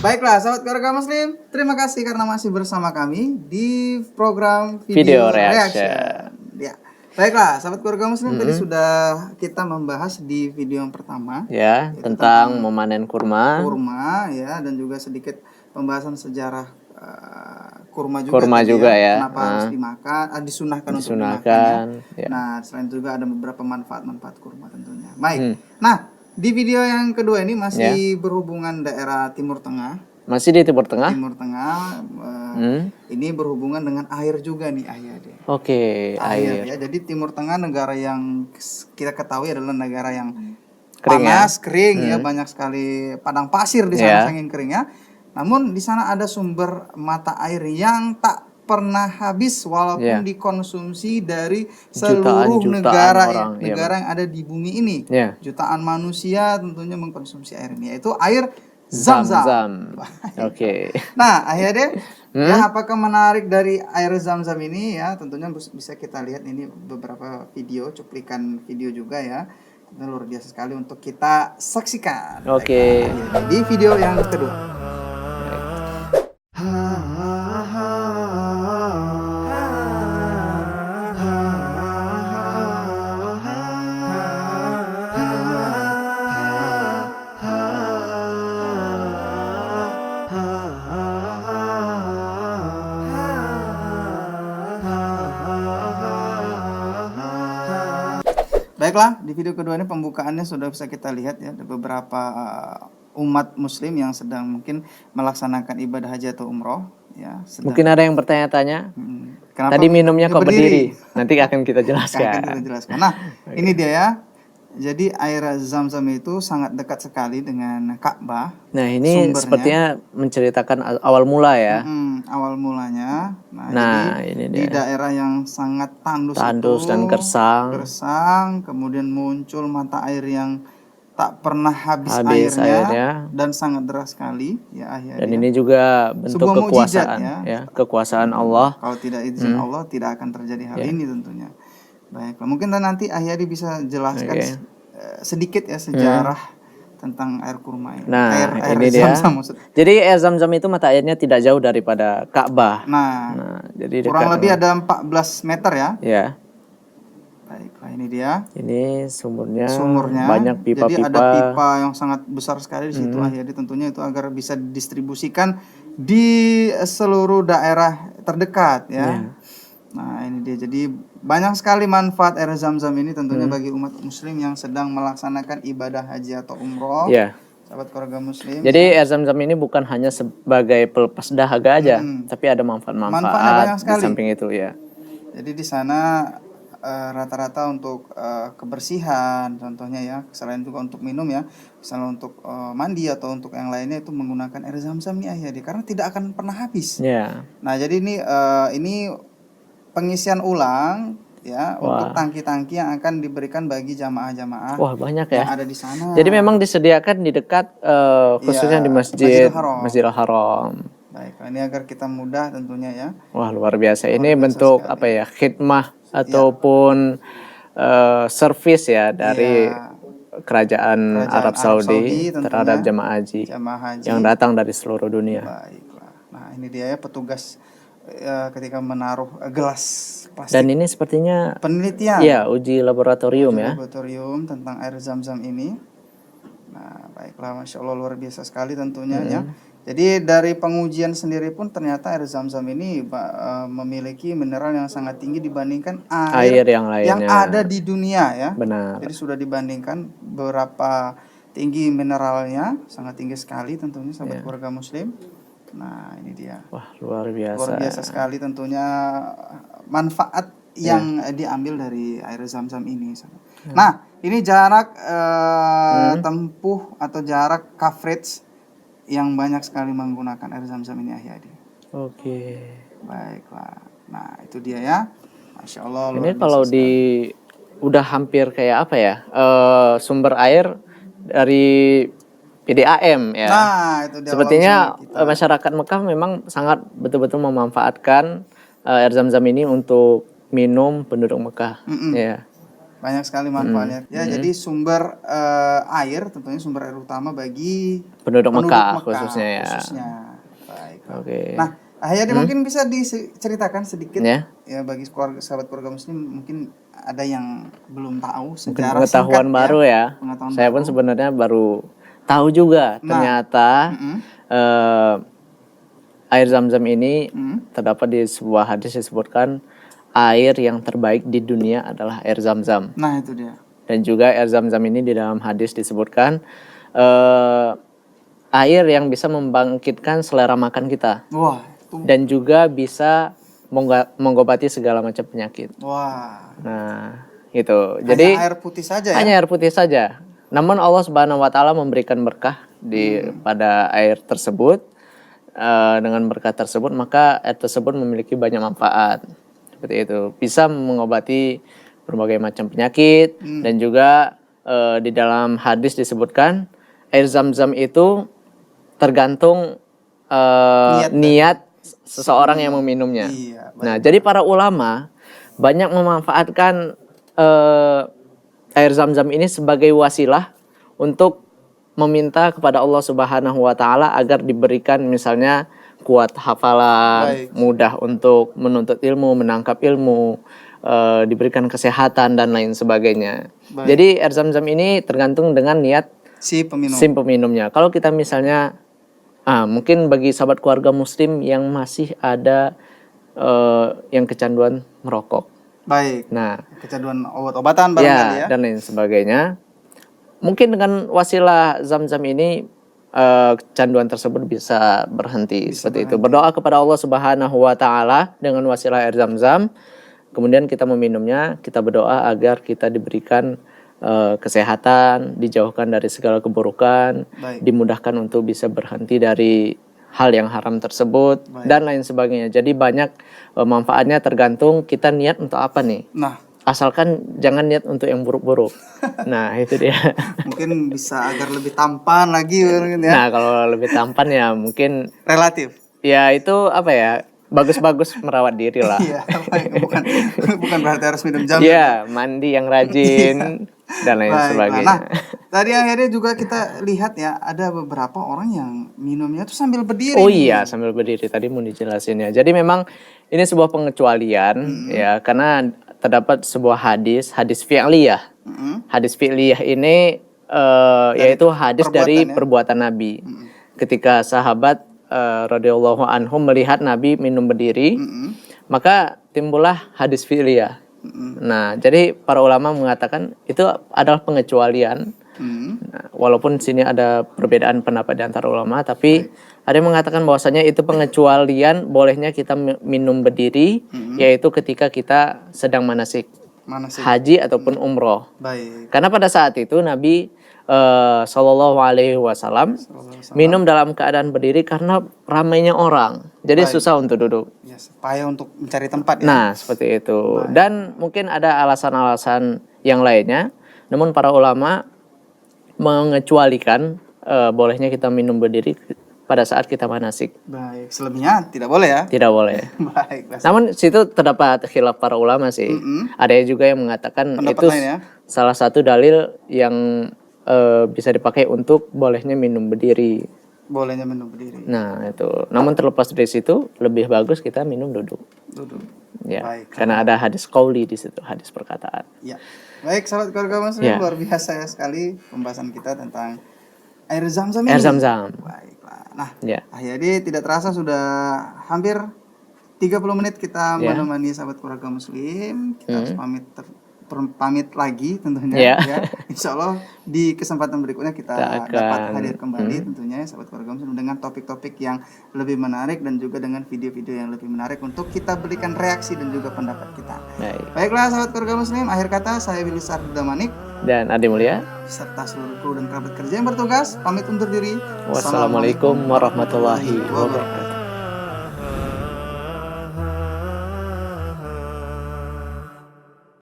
Baiklah, sahabat keluarga muslim, terima kasih karena masih bersama kami di program Video Video Reaction. Reaction. Ya. Baiklah, sahabat keluarga muslim, tadi sudah kita membahas di video yang pertama Ya, yaitu tentang memanen kurma. kurma ya, dan juga sedikit pembahasan sejarah kurma juga Kurma tadi juga ya. Kenapa harus dimakan, disunahkan untuk Disunahkan, dimakan ya. ya. Nah, selain itu juga ada beberapa manfaat-manfaat kurma tentunya. Baik. Nah, di video yang kedua ini masih berhubungan daerah Timur Tengah. Masih di Timur Tengah. Timur Tengah ini berhubungan dengan air juga nih ayah deh. Oke, Air ya. Jadi Timur Tengah negara yang kita ketahui adalah negara yang Kering panas, kering ya, banyak sekali padang pasir di sana saking keringnya. Namun di sana ada sumber mata air yang tak pernah habis walaupun dikonsumsi dari seluruh negara negara yang ada di bumi ini. Jutaan manusia tentunya mengkonsumsi air ini, yaitu air Zam-Zam. Oke. Nah, akhirnya ya, apakah menarik dari air Zam-Zam ini ya? Tentunya bisa kita lihat ini beberapa video, cuplikan video juga ya. Tentunya luar biasa sekali untuk kita saksikan. Oke. Di video yang kedua. Baiklah, di video kedua ini pembukaannya sudah bisa kita lihat ya, ada beberapa umat muslim yang sedang mungkin melaksanakan ibadah haji atau umroh ya. Mungkin ada yang bertanya-tanya, tadi minumnya kok berdiri? Nanti akan kita jelaskan. Nah, ini dia ya. Jadi air Zam-Zam itu sangat dekat sekali dengan Ka'bah. Nah, ini sepertinya menceritakan awal mula ya. Awal mulanya. Nah, jadi ini di daerah yang sangat tandus dan gersang, kemudian muncul mata air yang tak pernah habis airnya dan sangat deras sekali ya akhirnya. Dan ini juga bentuk sebuah kekuasaan ya, kekuasaan Allah. Kalau tidak izin Allah tidak akan terjadi hal ini tentunya. Baiklah, mungkin nanti Ahyadi bisa jelaskan sedikit ya sejarah tentang air kurma ini. Nah, air ini dia. Zam-Zam maksudnya. Jadi air Zam-Zam itu mata airnya tidak jauh daripada Ka'bah. Nah, jadi kurang lebih ada 14 meter ya. Ya. Baiklah, ini dia. Ini sumurnya. Sumurnya. Banyak pipa-pipa. Jadi ada pipa yang sangat besar sekali di situ Ahyadi, tentunya itu agar bisa didistribusikan di seluruh daerah terdekat ya. Nah, ini dia. Jadi banyak sekali manfaat air Zam-Zam ini tentunya bagi umat muslim yang sedang melaksanakan ibadah haji atau umroh. Sahabat keluarga muslim. Jadi air Zam-Zam ini bukan hanya sebagai pelepas dahaga aja, tapi ada manfaat-manfaat di samping itu ya. Jadi di sana rata-rata untuk kebersihan contohnya ya, selain juga untuk minum ya, misalnya untuk mandi atau untuk yang lainnya itu menggunakan air Zam-Zam nih Ahyadi, karena tidak akan pernah habis. Nah, jadi ini pengisian ulang ya untuk tangki-tangki yang akan diberikan bagi jamaah-jamaah. Wah, banyak ya. Yang ada di sana. Jadi memang disediakan di dekat khususnya di Masjidil Haram. Baik, ini agar kita mudah tentunya ya. Wah, luar biasa. Ini bentuk sekali. Apa ya? Khidmah ataupun servis ya dari kerajaan Arab Saudi terhadap jamaah haji yang datang dari seluruh dunia. Baiklah. Nah, ini dia ya petugas ketika menaruh gelas plastik. Dan ini sepertinya penelitian. Iya, uji laboratorium ya. Laboratorium tentang air Zam-Zam ini. Nah, baiklah, Masya Allah luar biasa sekali tentunya ya. Jadi dari pengujian sendiri pun ternyata air Zam-Zam ini memiliki mineral yang sangat tinggi dibandingkan air yang lainnya yang ada di dunia ya. Benar. Jadi sudah dibandingkan berapa tinggi mineralnya, sangat tinggi sekali tentunya sahabat keluarga muslim. Nah, ini dia. Wah, luar biasa. Luar biasa sekali tentunya manfaat yang diambil dari air Zam-Zam ini. Nah, ini jarak tempuh atau jarak coverage yang banyak sekali menggunakan air Zam-Zam ini Ahyadi. Oke. Baiklah. Nah, itu dia ya. Masya Allah. Ini kalau udah hampir kayak apa ya? Sumber air dari PDAM ya. Nah, itu dia. Sepertinya masyarakat Mekah memang sangat betul-betul memanfaatkan air Zam-Zam ini untuk minum penduduk Mekah. Ya. Banyak sekali manfaatnya. Ya, jadi sumber air tentunya sumber air utama bagi penduduk Mekah khususnya ya. Baik. Oke. Nah, Hayadi mungkin bisa diceritakan sedikit ya bagi sahabat keluarga muslim mungkin ada yang belum tahu sejarah pengetahuan singkat baru ya. Saya pun sebenarnya baru tahu juga ternyata air Zam-Zam ini terdapat di sebuah hadis disebutkan air yang terbaik di dunia adalah air Zam-Zam. Nah, itu dia. Dan juga air Zam-Zam ini di dalam hadis disebutkan air yang bisa membangkitkan selera makan kita. Wah, itu. Dan juga bisa mengobati segala macam penyakit. Wah. Nah, itu. Jadi hanya air putih saja ya. Hanya air putih saja. Namun Allah Subhanahu wa taala memberikan berkah pada air tersebut. Dengan berkah tersebut maka air tersebut memiliki banyak manfaat. Seperti itu, bisa mengobati berbagai macam penyakit dan juga di dalam hadis disebutkan air Zam-Zam itu tergantung niat seseorang yang meminumnya. Iya, nah, jadi para ulama banyak memanfaatkan air Zam-Zam ini sebagai wasilah untuk meminta kepada Allah Subhanahu wa taala agar diberikan misalnya kuat hafalan, mudah untuk menuntut ilmu, menangkap ilmu, diberikan kesehatan dan lain sebagainya. Jadi air Zam-Zam ini tergantung dengan niat si peminumnya. Kalau kita misalnya mungkin bagi sahabat keluarga muslim yang masih ada yang kecanduan merokok. Baik. Nah, kecanduan obat-obatan barangkali ya. Dan lain sebagainya. Mungkin dengan wasilah Zam-Zam ini kecanduan tersebut bisa berhenti. Seperti itu. Berdoa kepada Allah Subhanahu wa taala dengan wasilah air Zam-Zam. Kemudian kita meminumnya, kita berdoa agar kita diberikan kesehatan, dijauhkan dari segala keburukan, dimudahkan untuk bisa berhenti dari hal yang haram tersebut dan lain sebagainya. Jadi banyak manfaatnya tergantung kita niat untuk apa nih. Nah, asalkan jangan niat untuk yang buruk-buruk. Nah, itu dia. Mungkin bisa agar lebih tampan lagi mungkin ya. Nah, kalau lebih tampan ya mungkin relatif. Ya itu apa ya? Bagus-bagus merawat diri lah. Iya, bukan berarti harus minum jamu. Iya, mandi yang rajin dan lain sebagainya. Nah, tadi akhirnya juga kita lihat ya, ada beberapa orang yang minumnya tuh sambil berdiri. Oh iya, sambil berdiri. Tadi mau dijelasin ya. Jadi memang ini sebuah pengecualian ya, karena terdapat sebuah hadis fi'liyah. Hadis fi'liyah ini yaitu hadis dari perbuatan Nabi. Ketika sahabat radhiyallahu anhum melihat Nabi minum berdiri, maka timbullah hadis fi'liyah. Nah, jadi para ulama mengatakan itu adalah pengecualian. Nah, walaupun sini ada perbedaan pendapat di antara ulama, tapi ada yang mengatakan bahwasanya itu pengecualian bolehnya kita minum berdiri, yaitu ketika kita sedang manasik haji ataupun umroh. Karena pada saat itu Nabi Sallallahu Alaihi Wasallam minum dalam keadaan berdiri karena ramainya orang, jadi susah untuk duduk. Ya, supaya untuk mencari tempat. Ya? Nah, seperti itu. Dan mungkin ada alasan-alasan yang lainnya. Namun para ulama mengecualikan bolehnya kita minum berdiri pada saat kita manasik. Baik, selebihnya tidak boleh ya? Tidak boleh. Baik. Namun situ terdapat khilaf para ulama sih. Ada juga yang mengatakan pendapat itu salah satu dalil yang bisa dipakai untuk bolehnya minum berdiri. Bolehnya minum berdiri. Nah, itu. Namun terlepas dari situ, lebih bagus kita minum duduk. Ya, baik, karena ada hadis qauli di situ, hadis perkataan. Ya. Baik, sahabat keluarga muslim, luar biasa ya sekali pembahasan kita tentang air Zam-Zam ini. Air Zam-Zam. Baiklah. Nah, akhirnya tidak terasa sudah hampir 30 menit kita menemani sahabat keluarga muslim. Kita harus pamit lagi tentunya ya. Insya Allah di kesempatan berikutnya kita dapat hadir kembali tentunya sahabat keluarga muslim dengan topik-topik yang lebih menarik dan juga dengan video-video yang lebih menarik untuk kita berikan reaksi dan juga pendapat kita. Baiklah sahabat keluarga muslim, akhir kata saya Willy Sarduda Manik dan Adi Mulia serta seluruh kru dan kerabat kerja yang bertugas pamit undur diri. Wassalamualaikum warahmatullahi wabarakatuh.